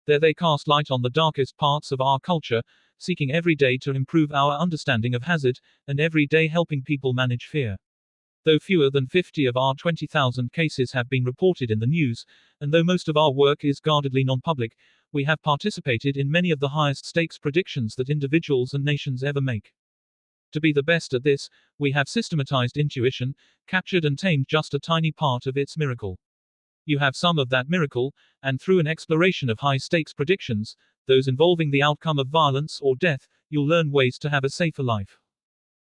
There they cast light on the darkest parts of our culture, seeking every day to improve our understanding of hazard, and every day helping people manage fear. Though fewer than 50 of our 20,000 cases have been reported in the news, and though most of our work is guardedly non-public, we have participated in many of the highest stakes predictions that individuals and nations ever make. To be the best at this, we have systematized intuition, captured and tamed just a tiny part of its miracle. You have some of that miracle, and through an exploration of high-stakes predictions, those involving the outcome of violence or death, you'll learn ways to have a safer life.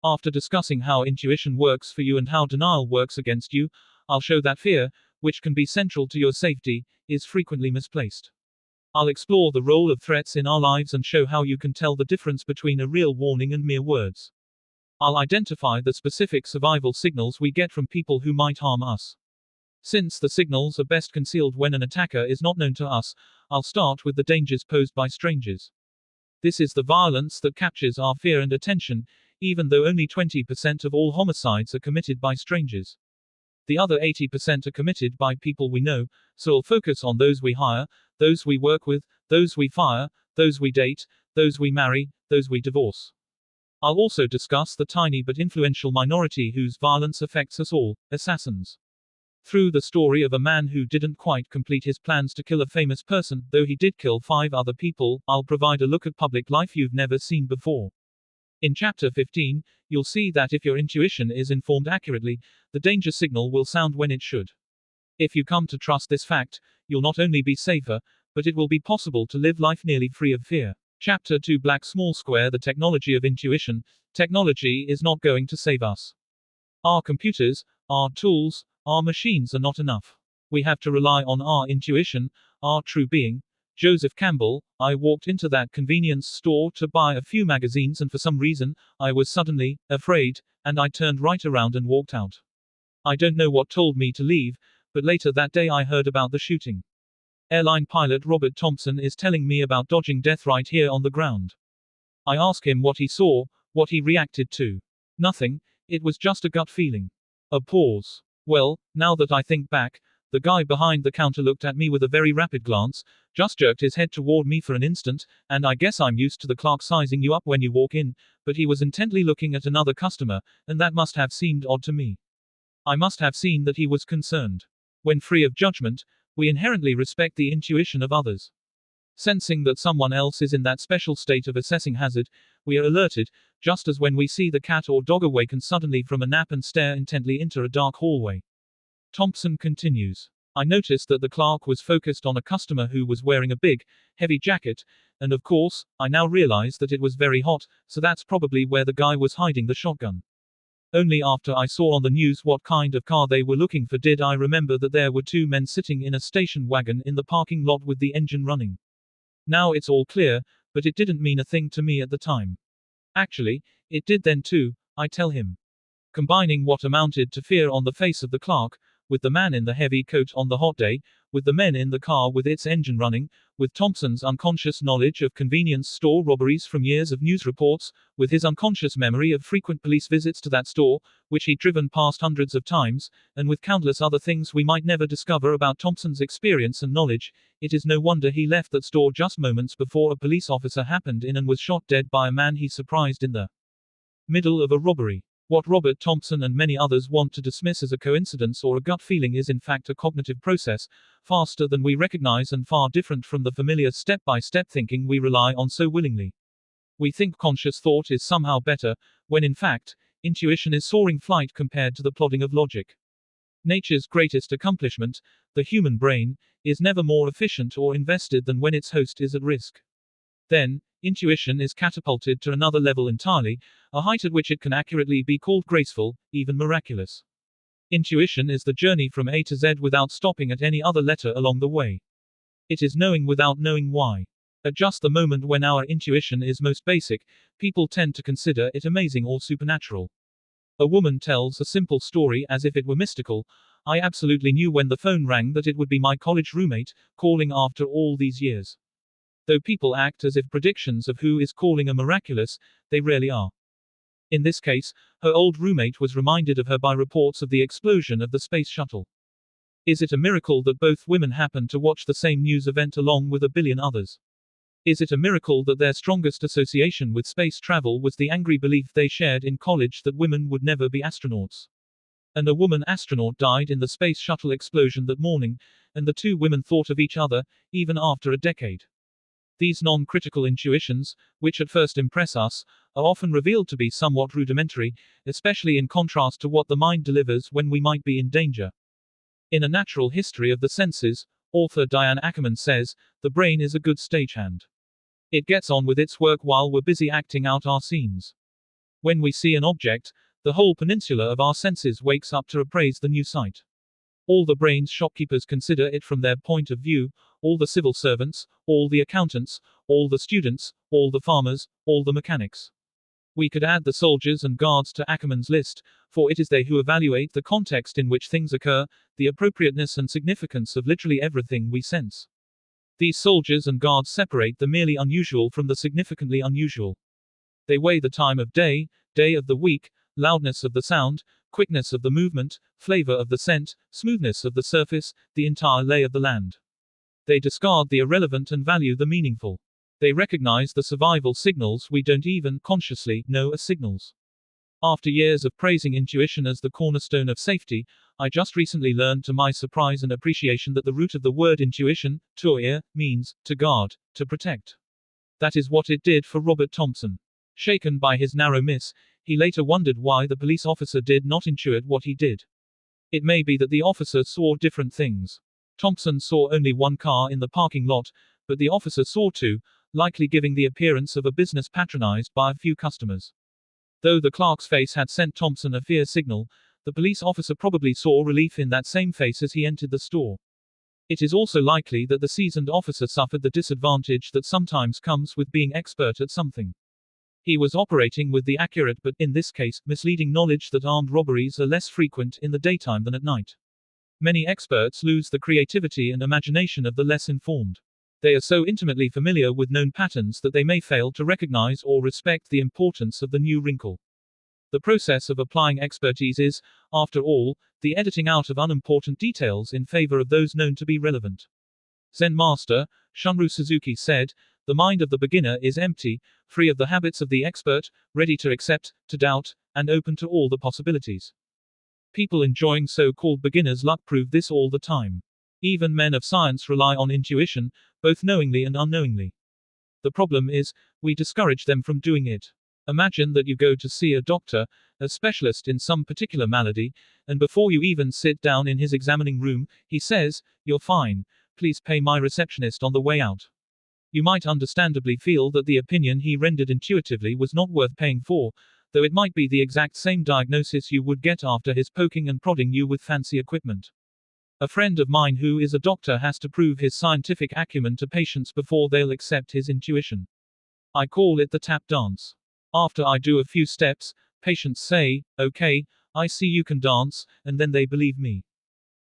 After discussing how intuition works for you and how denial works against you, I'll show that fear, which can be central to your safety, is frequently misplaced. I'll explore the role of threats in our lives and show how you can tell the difference between a real warning and mere words. I'll identify the specific survival signals we get from people who might harm us. Since the signals are best concealed when an attacker is not known to us, I'll start with the dangers posed by strangers. This is the violence that captures our fear and attention, even though only 20% of all homicides are committed by strangers. The other 80% are committed by people we know, so I'll focus on those we hire, those we work with, those we fire, those we date, those we marry, those we divorce. I'll also discuss the tiny but influential minority whose violence affects us all, assassins. Through the story of a man who didn't quite complete his plans to kill a famous person, though he did kill 5 other people, I'll provide a look at public life you've never seen before. In Chapter 15, you'll see that if your intuition is informed accurately, the danger signal will sound when it should. If you come to trust this fact, you'll not only be safer, but it will be possible to live life nearly free of fear. Chapter 2 Black Small Square The Technology of Intuition. Technology is not going to save us. Our computers, our tools, our machines are not enough. We have to rely on our intuition, our true being. Joseph Campbell. I walked into that convenience store to buy a few magazines and for some reason, I was suddenly afraid, and I turned right around and walked out. I don't know what told me to leave, but later that day I heard about the shooting. Airline pilot Robert Thompson is telling me about dodging death right here on the ground. I ask him what he saw, what he reacted to. Nothing, it was just a gut feeling. A pause. Well, now that I think back, the guy behind the counter looked at me with a very rapid glance, just jerked his head toward me for an instant, and I guess I'm used to the clerk sizing you up when you walk in, but he was intently looking at another customer, and that must have seemed odd to me. I must have seen that he was concerned. When free of judgment, we inherently respect the intuition of others. Sensing that someone else is in that special state of assessing hazard, we are alerted, just as when we see the cat or dog awaken suddenly from a nap and stare intently into a dark hallway. Thompson continues. I noticed that the clerk was focused on a customer who was wearing a big, heavy jacket, and of course, I now realize that it was very hot, so that's probably where the guy was hiding the shotgun. Only after I saw on the news what kind of car they were looking for did I remember that there were 2 men sitting in a station wagon in the parking lot with the engine running. Now it's all clear, but it didn't mean a thing to me at the time. Actually, it did then too, I tell him. Combining what amounted to fear on the face of the clerk, with the man in the heavy coat on the hot day, with the men in the car with its engine running, with Thompson's unconscious knowledge of convenience store robberies from years of news reports, with his unconscious memory of frequent police visits to that store, which he'd driven past hundreds of times, and with countless other things we might never discover about Thompson's experience and knowledge, it is no wonder he left that store just moments before a police officer happened in and was shot dead by a man he surprised in the middle of a robbery. What Robert Thompson and many others want to dismiss as a coincidence or a gut feeling is in fact a cognitive process, faster than we recognize and far different from the familiar step-by-step thinking we rely on so willingly. We think conscious thought is somehow better, when in fact, intuition is soaring flight compared to the plodding of logic. Nature's greatest accomplishment, the human brain, is never more efficient or invested than when its host is at risk. Then, intuition is catapulted to another level entirely, a height at which it can accurately be called graceful, even miraculous. Intuition is the journey from A to Z without stopping at any other letter along the way. It is knowing without knowing why. At just the moment when our intuition is most basic, people tend to consider it amazing or supernatural. A woman tells a simple story as if it were mystical. I absolutely knew when the phone rang that it would be my college roommate, calling after all these years. Though people act as if predictions of who is calling are miraculous, they rarely are. In this case, her old roommate was reminded of her by reports of the explosion of the space shuttle. Is it a miracle that both women happened to watch the same news event along with a billion others? Is it a miracle that their strongest association with space travel was the angry belief they shared in college that women would never be astronauts? And a woman astronaut died in the space shuttle explosion that morning, and the two women thought of each other, even after a decade. These non-critical intuitions, which at first impress us, are often revealed to be somewhat rudimentary, especially in contrast to what the mind delivers when we might be in danger. In A Natural History of the Senses, author Diane Ackerman says, the brain is a good stagehand. It gets on with its work while we're busy acting out our scenes. When we see an object, the whole peninsula of our senses wakes up to appraise the new sight. All the brain's shopkeepers consider it from their point of view, all the civil servants, all the accountants, all the students, all the farmers, all the mechanics. We could add the soldiers and guards to Ackerman's list, for it is they who evaluate the context in which things occur, the appropriateness and significance of literally everything we sense. These soldiers and guards separate the merely unusual from the significantly unusual. They weigh the time of day, day of the week, loudness of the sound, quickness of the movement, flavor of the scent, smoothness of the surface, the entire lay of the land. They discard the irrelevant and value the meaningful. They recognize the survival signals we don't even consciously know as signals. After years of praising intuition as the cornerstone of safety, I just recently learned to my surprise and appreciation that the root of the word intuition, tuir, means to guard, to protect. That is what it did for Robert Thompson. Shaken by his narrow miss, he later wondered why the police officer did not intuit what he did. It may be that the officer saw different things. Thompson saw only one car in the parking lot, but the officer saw two, likely giving the appearance of a business patronized by a few customers. Though the clerk's face had sent Thompson a fear signal, the police officer probably saw relief in that same face as he entered the store. It is also likely that the seasoned officer suffered the disadvantage that sometimes comes with being expert at something. He was operating with the accurate but, in this case, misleading knowledge that armed robberies are less frequent in the daytime than at night. Many experts lose the creativity and imagination of the less informed. They are so intimately familiar with known patterns that they may fail to recognize or respect the importance of the new wrinkle. The process of applying expertise is, after all, the editing out of unimportant details in favor of those known to be relevant. Zen master, Shunryu Suzuki said, the mind of the beginner is empty, free of the habits of the expert, ready to accept, to doubt, and open to all the possibilities. People enjoying so-called beginner's luck prove this all the time. Even men of science rely on intuition, both knowingly and unknowingly. The problem is, we discourage them from doing it. Imagine that you go to see a doctor, a specialist in some particular malady, and before you even sit down in his examining room, he says, "You're fine, please pay my receptionist on the way out." You might understandably feel that the opinion he rendered intuitively was not worth paying for, though it might be the exact same diagnosis you would get after his poking and prodding you with fancy equipment. A friend of mine who is a doctor has to prove his scientific acumen to patients before they'll accept his intuition. I call it the tap dance. After I do a few steps, patients say, "Okay, I see you can dance," and then they believe me.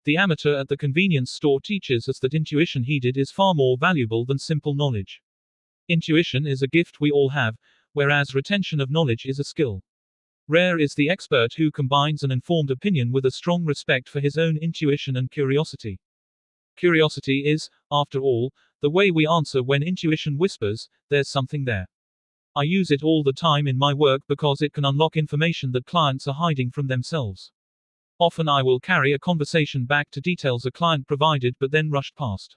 The amateur at the convenience store teaches us that intuition heeded is far more valuable than simple knowledge. Intuition is a gift we all have, whereas retention of knowledge is a skill. Rare is the expert who combines an informed opinion with a strong respect for his own intuition and curiosity. Curiosity is, after all, the way we answer when intuition whispers, "There's something there." I use it all the time in my work because it can unlock information that clients are hiding from themselves. Often I will carry a conversation back to details a client provided but then rushed past.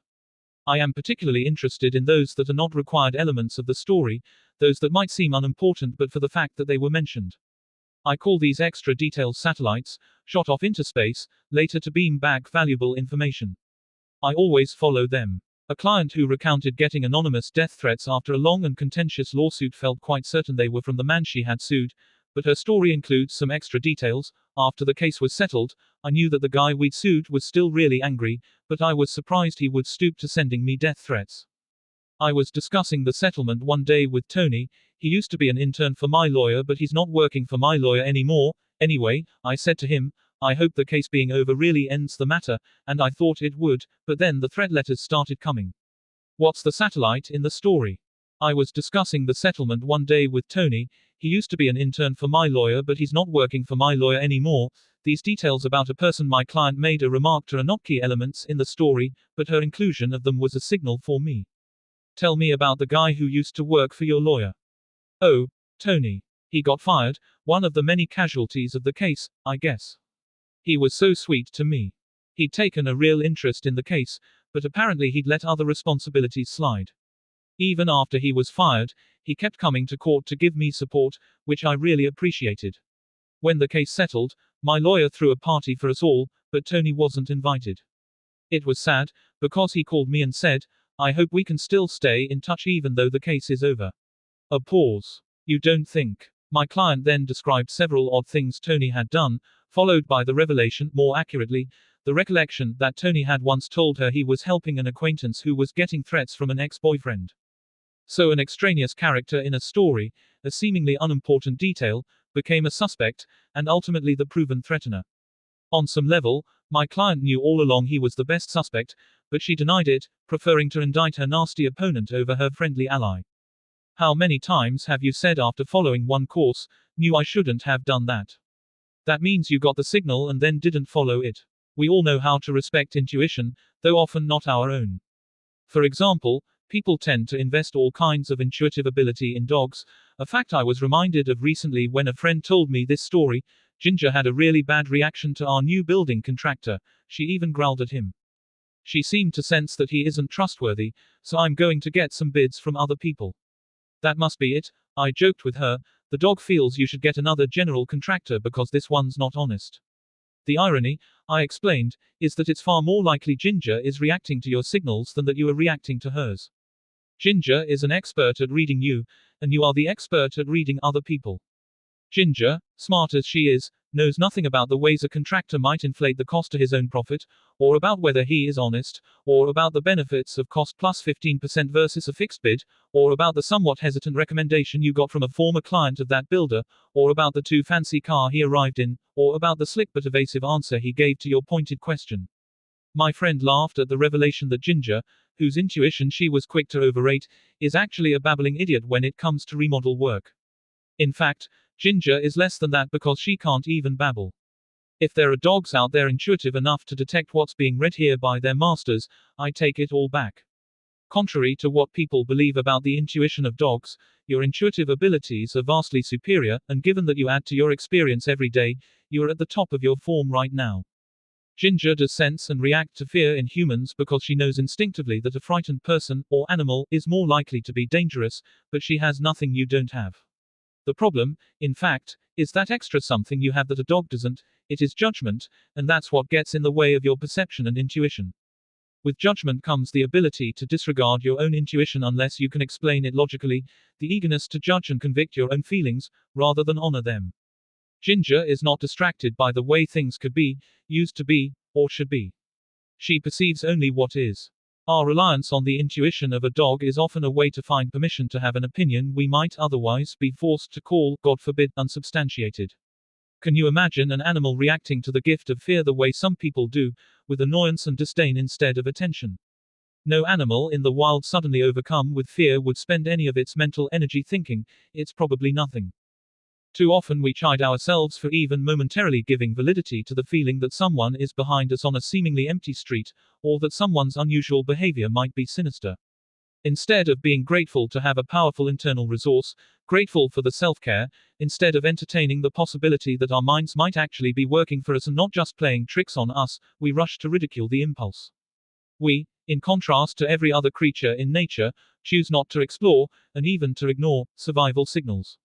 I am particularly interested in those that are not required elements of the story, those that might seem unimportant but for the fact that they were mentioned. I call these extra details satellites, shot off into space, later to beam back valuable information. I always follow them. A client who recounted getting anonymous death threats after a long and contentious lawsuit felt quite certain they were from the man she had sued, but her story includes some extra details. After the case was settled, I knew that the guy we'd sued was still really angry, but I was surprised he would stoop to sending me death threats. I was discussing the settlement one day with Tony. He used to be an intern for my lawyer, but he's not working for my lawyer anymore. Anyway, I said to him, I hope the case being over really ends the matter, and I thought it would, but then the threat letters started coming. What's the satellite in the story? I was discussing the settlement one day with Tony. He used to be an intern for my lawyer, but he's not working for my lawyer anymore. These details about a person my client made a remark to are not key elements in the story, but her inclusion of them was a signal for me. Tell me about the guy who used to work for your lawyer. Oh, Tony. He got fired, one of the many casualties of the case, I guess. He was so sweet to me. He'd taken a real interest in the case, but apparently he'd let other responsibilities slide. Even after he was fired, he kept coming to court to give me support, which I really appreciated. When the case settled, my lawyer threw a party for us all, but Tony wasn't invited. It was sad, because he called me and said, I hope we can still stay in touch even though the case is over. A pause. You don't think? My client then described several odd things Tony had done, followed by the revelation, more accurately, the recollection that Tony had once told her he was helping an acquaintance who was getting threats from an ex-boyfriend. So an extraneous character in a story, a seemingly unimportant detail, became a suspect, and ultimately the proven threatener. On some level, my client knew all along he was the best suspect, but she denied it, preferring to indict her nasty opponent over her friendly ally. How many times have you said after following one course, knew I shouldn't have done that? That means you got the signal and then didn't follow it. We all know how to respect intuition, though often not our own. For example, people tend to invest all kinds of intuitive ability in dogs, a fact I was reminded of recently when a friend told me this story. Ginger had a really bad reaction to our new building contractor. She even growled at him. She seemed to sense that he isn't trustworthy, so I'm going to get some bids from other people. That must be it, I joked with her. The dog feels you should get another general contractor because this one's not honest. The irony, I explained, is that it's far more likely Ginger is reacting to your signals than that you are reacting to hers. Ginger is an expert at reading you, and you are the expert at reading other people. Ginger, smart as she is, knows nothing about the ways a contractor might inflate the cost to his own profit, or about whether he is honest, or about the benefits of cost plus 15% versus a fixed bid, or about the somewhat hesitant recommendation you got from a former client of that builder, or about the too fancy car he arrived in, or about the slick but evasive answer he gave to your pointed question. My friend laughed at the revelation that Ginger, whose intuition she was quick to overrate, is actually a babbling idiot when it comes to remodel work. In fact, Ginger is less than that because she can't even babble. If there are dogs out there intuitive enough to detect what's being read here by their masters, I take it all back. Contrary to what people believe about the intuition of dogs, your intuitive abilities are vastly superior, and given that you add to your experience every day, you are at the top of your form right now. Ginger does sense and react to fear in humans because she knows instinctively that a frightened person, or animal, is more likely to be dangerous, but she has nothing you don't have. The problem, in fact, is that extra something you have that a dog doesn't. It is judgment, and that's what gets in the way of your perception and intuition. With judgment comes the ability to disregard your own intuition unless you can explain it logically, the eagerness to judge and convict your own feelings, rather than honor them. Ginger is not distracted by the way things could be, used to be, or should be. She perceives only what is. Our reliance on the intuition of a dog is often a way to find permission to have an opinion we might otherwise be forced to call, God forbid, unsubstantiated. Can you imagine an animal reacting to the gift of fear the way some people do, with annoyance and disdain instead of attention? No animal in the wild suddenly overcome with fear would spend any of its mental energy thinking, it's probably nothing. Too often we chide ourselves for even momentarily giving validity to the feeling that someone is behind us on a seemingly empty street, or that someone's unusual behavior might be sinister. Instead of being grateful to have a powerful internal resource, grateful for the self-care, instead of entertaining the possibility that our minds might actually be working for us and not just playing tricks on us, we rush to ridicule the impulse. We, in contrast to every other creature in nature, choose not to explore, and even to ignore, survival signals.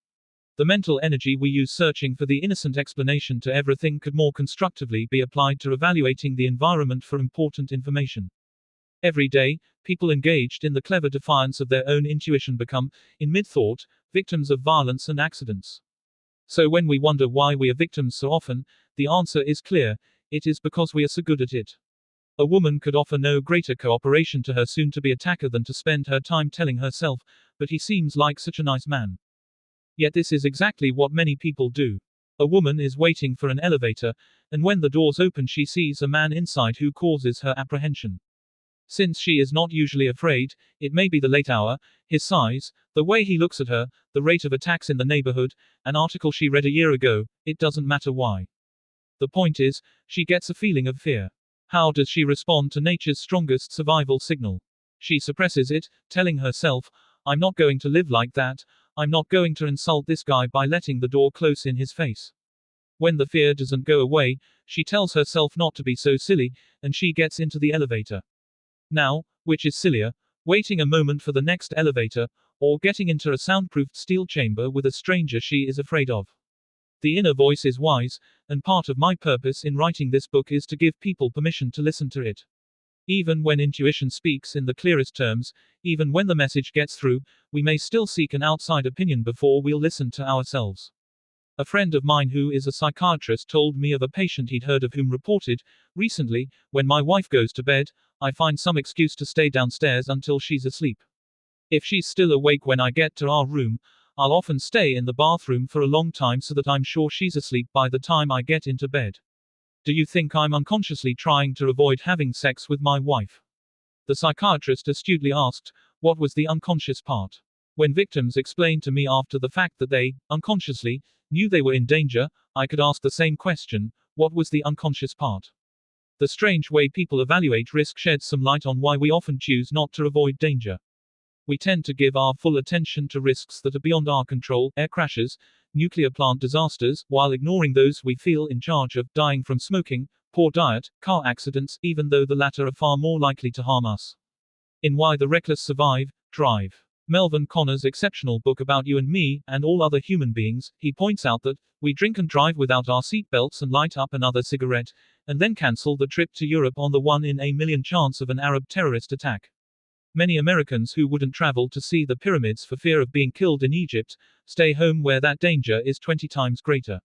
The mental energy we use searching for the innocent explanation to everything could more constructively be applied to evaluating the environment for important information. Every day, people engaged in the clever defiance of their own intuition become, in mid-thought, victims of violence and accidents. So when we wonder why we are victims so often, the answer is clear: it is because we are so good at it. A woman could offer no greater cooperation to her soon-to-be attacker than to spend her time telling herself, "But he seems like such a nice man." Yet this is exactly what many people do. A woman is waiting for an elevator, and when the doors open she sees a man inside who causes her apprehension. Since she is not usually afraid, it may be the late hour, his size, the way he looks at her, the rate of attacks in the neighborhood, an article she read a year ago, it doesn't matter why. The point is, she gets a feeling of fear. How does she respond to nature's strongest survival signal? She suppresses it, telling herself, "I'm not going to live like that, I'm not going to insult this guy by letting the door close in his face." When the fear doesn't go away, she tells herself not to be so silly, and she gets into the elevator. Now, which is sillier, waiting a moment for the next elevator, or getting into a soundproofed steel chamber with a stranger she is afraid of? The inner voice is wise, and part of my purpose in writing this book is to give people permission to listen to it. Even when intuition speaks in the clearest terms, even when the message gets through, we may still seek an outside opinion before we'll listen to ourselves. A friend of mine who is a psychiatrist told me of a patient he'd heard of whom reported, recently, "When my wife goes to bed, I find some excuse to stay downstairs until she's asleep. If she's still awake when I get to our room, I'll often stay in the bathroom for a long time so that I'm sure she's asleep by the time I get into bed. Do you think I'm unconsciously trying to avoid having sex with my wife?" The psychiatrist astutely asked, "What was the unconscious part?" When victims explained to me after the fact that they, unconsciously, knew they were in danger, I could ask the same question: what was the unconscious part? The strange way people evaluate risk sheds some light on why we often choose not to avoid danger. We tend to give our full attention to risks that are beyond our control, air crashes, nuclear plant disasters, while ignoring those we feel in charge of, dying from smoking, poor diet, car accidents, even though the latter are far more likely to harm us. In Why the Reckless Survive, Drive, Melvin Connor's exceptional book about you and me, and all other human beings, he points out that we drink and drive without our seatbelts and light up another cigarette, and then cancel the trip to Europe on the 1 in a million chance of an Arab terrorist attack. Many Americans who wouldn't travel to see the pyramids for fear of being killed in Egypt, stay home where that danger is 20 times greater.